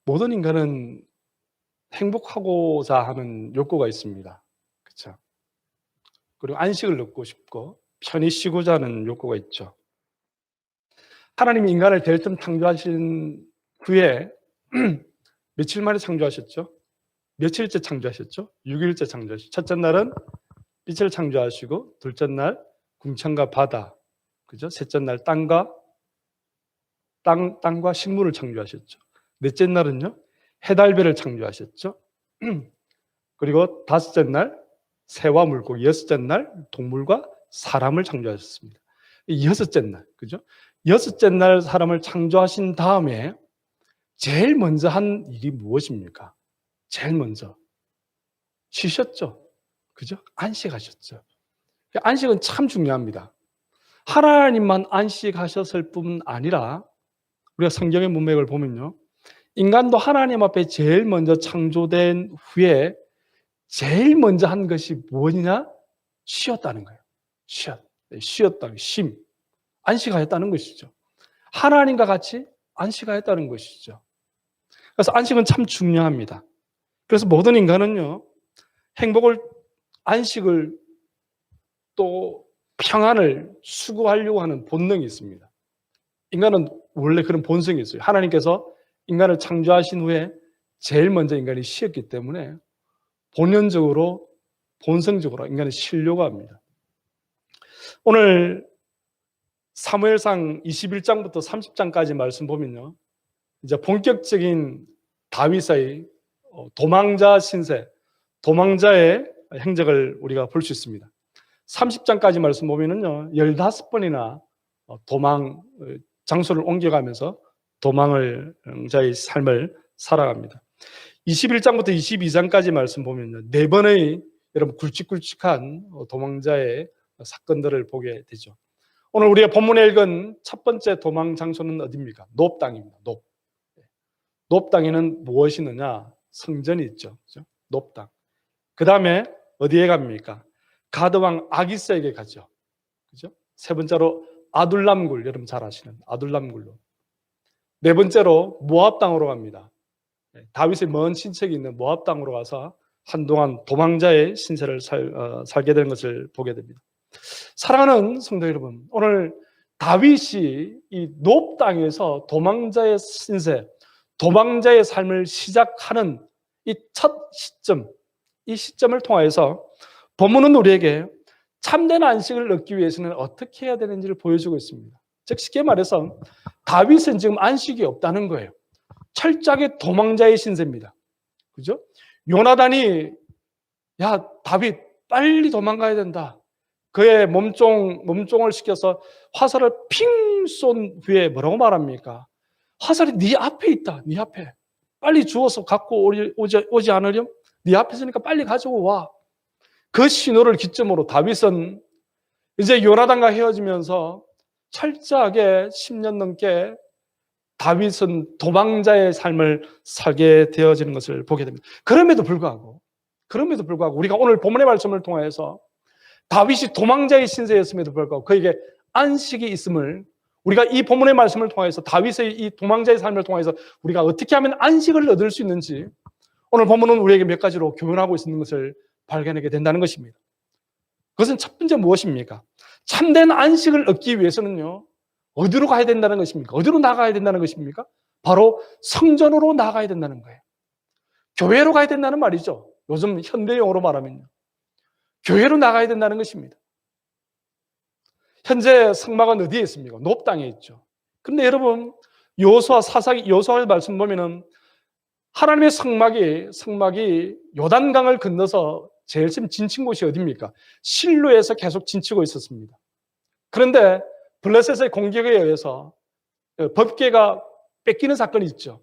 모든 인간은 행복하고자 하는 욕구가 있습니다. 그렇죠? 그리고 안식을 얻고 싶고 편히 쉬고자 하는 욕구가 있죠. 하나님이 인간을 될 틈 창조하신 후에 며칠 만에 창조하셨죠? 며칠째 창조하셨죠? 6일째 창조하셨죠. 첫째 날은 빛을 창조하시고, 둘째 날 궁창과 바다, 그죠? 셋째 날 땅과 식물을 창조하셨죠. 넷째 날은요, 해달별을 창조하셨죠. 그리고 다섯째 날 새와 물고기, 여섯째 날 동물과 사람을 창조하셨습니다. 여섯째 날, 그죠? 여섯째 날 사람을 창조하신 다음에 제일 먼저 한 일이 무엇입니까? 제일 먼저 쉬셨죠. 그죠? 안식하셨죠. 안식은 참 중요합니다. 하나님만 안식하셨을 뿐 아니라 우리가 성경의 문맥을 보면요, 인간도 하나님 앞에 제일 먼저 창조된 후에 제일 먼저 한 것이 무엇이냐? 쉬었다는 거예요. 쉬었다. 쉼. 안식하였다는 것이죠. 하나님과 같이 안식하였다는 것이죠. 그래서 안식은 참 중요합니다. 그래서 모든 인간은요, 행복을, 안식을 또 평안을 추구하려고 하는 본능이 있습니다. 인간은 원래 그런 본성이 있어요. 하나님께서 인간을 창조하신 후에 제일 먼저 인간이 쉬었기 때문에 본연적으로, 본성적으로 인간은 쉬려고 합니다. 오늘 사무엘상 21장부터 30장까지 말씀 보면요, 이제 본격적인 다윗의 도망자 신세, 도망자의 행적을 우리가 볼 수 있습니다. 30장까지 말씀 보면은요, 15번이나 도망 장소를 옮겨가면서 도망자의 삶을 살아갑니다. 21장부터 22장까지 말씀 보면요, 4번의 여러분 굵직굵직한 도망자의 사건들을 보게 되죠. 오늘 우리가 본문에 읽은 첫 번째 도망 장소는 어디입니까? 놉 땅입니다. 놉 땅에는 무엇이 있느냐? 성전이 있죠. 그렇죠? 놉 땅. 그 다음에 어디에 갑니까? 가드 왕 아기스에게 가죠. 그죠? 세 번째로 아둘람굴, 여러분 잘 아시는 아둘람굴로. 네 번째로 모압 땅으로 갑니다. 다윗의 먼 친척이 있는 모압 땅으로 가서 한동안 도망자의 신세를 살게 되는 것을 보게 됩니다. 사랑하는 성도 여러분, 오늘 다윗이 이 놉 땅에서 도망자의 신세, 도망자의 삶을 시작하는 이 첫 시점, 이 시점을 통해서 본문은 우리에게 참된 안식을 얻기 위해서는 어떻게 해야 되는지를 보여주고 있습니다. 즉 쉽게 말해서 다윗은 지금 안식이 없다는 거예요. 철저하게 도망자의 신세입니다. 그죠? 요나단이 야 다윗 빨리 도망가야 된다. 그의 몸종을 시켜서 화살을 핑 쏜 후에 뭐라고 말합니까? 화살이 네 앞에 있다. 네 앞에. 빨리 주워서 갖고 오지 않으렴? 네 앞에 있으니까 빨리 가지고 와. 그 신호를 기점으로 다윗은 이제 요나단과 헤어지면서 철저하게 10년 넘게 다윗은 도망자의 삶을 살게 되어지는 것을 보게 됩니다. 그럼에도 불구하고 우리가 오늘 본문의 말씀을 통해서 다윗이 도망자의 신세였음에도 불구하고 그에게 안식이 있음을, 우리가 이 본문의 말씀을 통해서 다윗의 이 도망자의 삶을 통해서 우리가 어떻게 하면 안식을 얻을 수 있는지 오늘 본문은 우리에게 몇 가지로 교훈하고 있는 것을 발견하게 된다는 것입니다. 그것은 첫 번째 무엇입니까? 참된 안식을 얻기 위해서는요, 어디로 가야 된다는 것입니까? 어디로 나가야 된다는 것입니까? 바로 성전으로 나가야 된다는 거예요. 교회로 가야 된다는 말이죠. 요즘 현대용어로 말하면요. 교회로 나가야 된다는 것입니다. 현재 성막은 어디에 있습니까? 놉 땅에 있죠. 그런데 여러분, 여호수아의 말씀 보면은 하나님의 성막이 요단강을 건너서 제일 처음 진친 곳이 어디입니까? 실로에서 계속 진치고 있었습니다. 그런데 블레셋의 공격에 의해서 법궤가 뺏기는 사건이 있죠.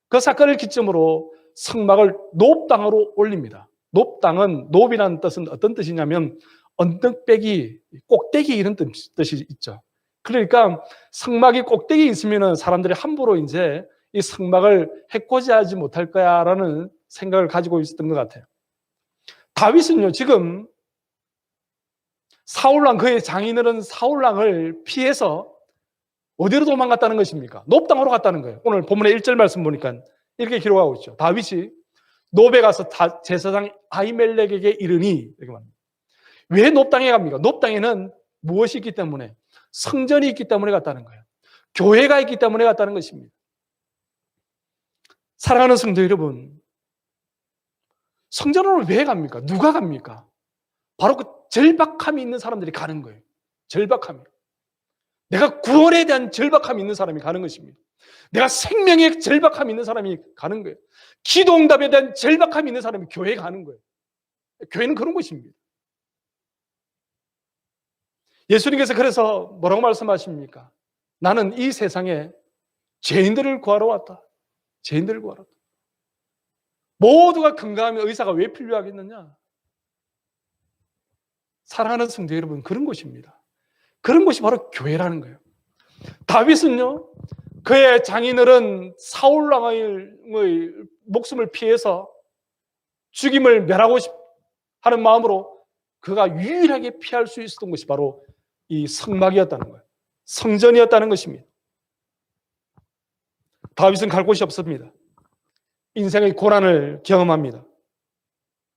그 사건을 기점으로 성막을 놉 땅으로 올립니다. 놉 땅은, 놉이라는 뜻은 어떤 뜻이냐면 언덕배기, 꼭대기 이런 뜻이 있죠. 그러니까 성막이 꼭대기에 있으면 사람들이 함부로 이제 이 성막을 해코지하지 못할 거야라는 생각을 가지고 있었던 것 같아요. 다윗은요, 지금 사울왕, 그의 장인어른 사울왕을 피해서 어디로 도망갔다는 것입니까? 놉 땅으로 갔다는 거예요. 오늘 본문의 1절 말씀 보니까 이렇게 기록하고 있죠. 다윗이 노베 가서 제사장 아히멜렉에게 이르니 이렇게 말합니다. 왜 놉 땅에 갑니까? 놉 땅에는 무엇이 있기 때문에? 성전이 있기 때문에 갔다는 거예요. 교회가 있기 때문에 갔다는 것입니다. 사랑하는 성도 여러분, 성전으로 왜 갑니까? 누가 갑니까? 바로 그 절박함이 있는 사람들이 가는 거예요. 절박함이. 내가 구원에 대한 절박함이 있는 사람이 가는 것입니다. 내가 생명의 절박함이 있는 사람이 가는 거예요. 기도 응답에 대한 절박함이 있는 사람이 교회에 가는 거예요. 교회는 그런 곳입니다. 예수님께서 그래서 뭐라고 말씀하십니까? 나는 이 세상에 죄인들을 구하러 왔다. 죄인들을 구하러 왔다. 모두가 건강하면 의사가 왜 필요하겠느냐? 사랑하는 성도 여러분, 그런 곳입니다. 그런 곳이 바로 교회라는 거예요. 다윗은요, 그의 장인어른 사울 왕의 목숨을 피해서 죽임을 멸하고 하는 마음으로 그가 유일하게 피할 수 있었던 것이 바로 이 성막이었다는 거예요. 성전이었다는 것입니다. 다윗은 갈 곳이 없습니다. 인생의 고난을 경험합니다.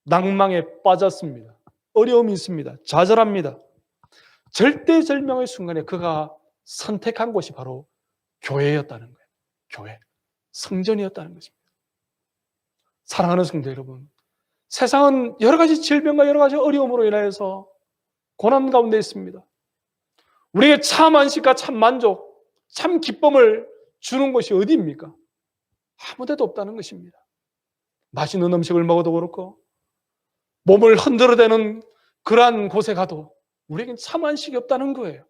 낭망에 빠졌습니다. 어려움이 있습니다. 좌절합니다. 절대절명의 순간에 그가 선택한 곳이 바로 교회였다는 거예요. 교회. 성전이었다는 것입니다. 사랑하는 성도 여러분, 세상은 여러 가지 질병과 여러 가지 어려움으로 인하여서 고난 가운데 있습니다. 우리에게 참 안식과 참 만족, 참 기쁨을 주는 곳이 어디입니까? 아무 데도 없다는 것입니다. 맛있는 음식을 먹어도 그렇고 몸을 흔들어대는 그러한 곳에 가도 우리에겐 참 안식이 없다는 거예요.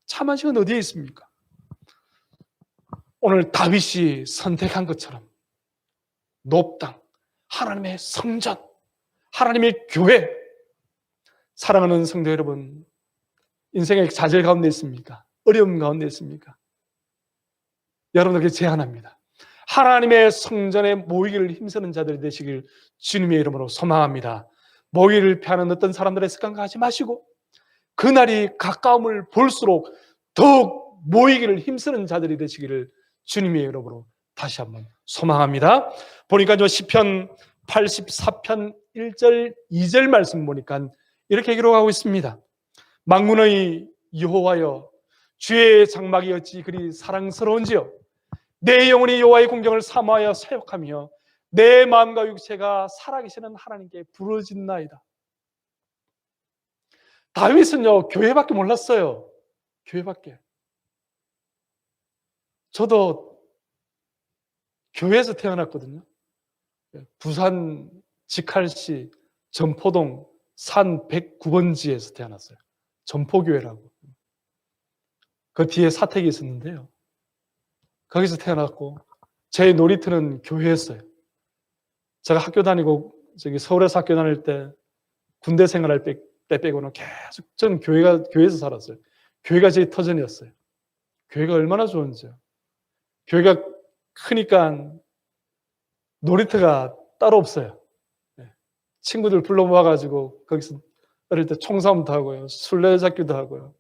참 안식은 어디에 있습니까? 오늘 다윗이 선택한 것처럼 놉 땅, 하나님의 성전, 하나님의 교회, 사랑하는 성도 여러분, 인생의 좌절 가운데 있습니까? 어려움 가운데 있습니까? 여러분에게 제안합니다. 하나님의 성전에 모이기를 힘쓰는 자들이 되시길 주님의 이름으로 소망합니다. 모이기를 피하는 어떤 사람들의 습관 가지 마시고 그날이 가까움을 볼수록 더욱 모이기를 힘쓰는 자들이 되시기를 주님의 이름으로 다시 한번 소망합니다. 보니까 저 시편 84편 1절 2절 말씀 보니까 이렇게 기록하고 있습니다. 만군의 여호와여, 주의 장막이 어찌 그리 사랑스러운지요. 내 영혼이 여호와의 공경을 사모하여 사역하며 내 마음과 육체가 살아계시는 하나님께 부르짖나이다. 다윗은요, 교회밖에 몰랐어요. 교회밖에. 저도 교회에서 태어났거든요. 부산 직할시 전포동 산 109번지에서 태어났어요. 전포교회라고. 그 뒤에 사택이 있었는데요. 거기서 태어났고 제 놀이터는 교회였어요. 제가 학교 다니고 서울에서 학교 다닐 때 군대 생활할 때 빼고는 계속 저는 교회에서 살았어요. 교회가 제 터전이었어요. 교회가 얼마나 좋은지요. 교회가 크니까 놀이터가 따로 없어요. 친구들 불러 모아가지고 거기서 어릴 때 총싸움도 하고요. 술래잡기도 하고요.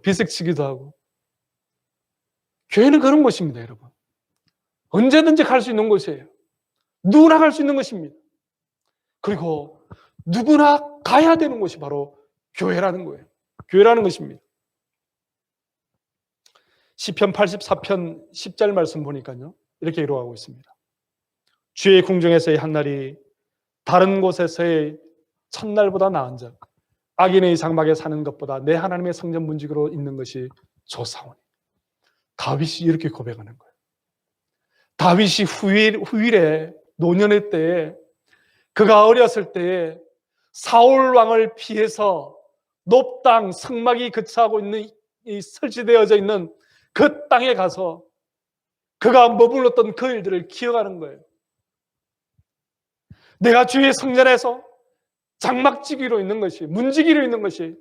비석치기도 하고. 교회는 그런 곳입니다, 여러분. 언제든지 갈 수 있는 곳이에요. 누구나 갈 수 있는 것입니다. 그리고 누구나 가야 되는 곳이 바로 교회라는 거예요. 교회라는 것입니다. 시편 84편 10절 말씀 보니까요. 이렇게 기록하고 있습니다. 주의 궁정에서의 한날이 다른 곳에서의 첫날보다 나은 자, 악인의 장막에 사는 것보다 내 하나님의 성전 문지기로 있는 것이 좋사오니. 다윗이 이렇게 고백하는 거예요. 다윗이 후일에 노년의 때에 그가 어렸을 때에 사울 왕을 피해서 놉 땅 성막이 거처하고 있는 이 설치되어져 있는 그 땅에 가서 그가 머물렀던 그 일들을 기억하는 거예요. 내가 주의 성전에서 장막지기로 있는 것이, 문지기로 있는 것이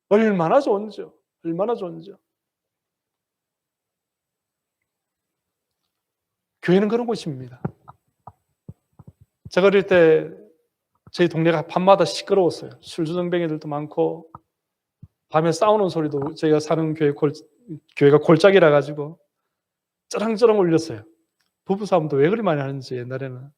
얼마나 좋은지요. 얼마나 좋은지요. 교회는 그런 곳입니다. 제가 어릴 때 저희 동네가 밤마다 시끄러웠어요. 술주정뱅이들도 많고 밤에 싸우는 소리도 저희가 사는 교회가 골짜기라 가지고 쩌렁쩌렁 울렸어요. 부부싸움도 왜 그리 많이 하는지 옛날에는.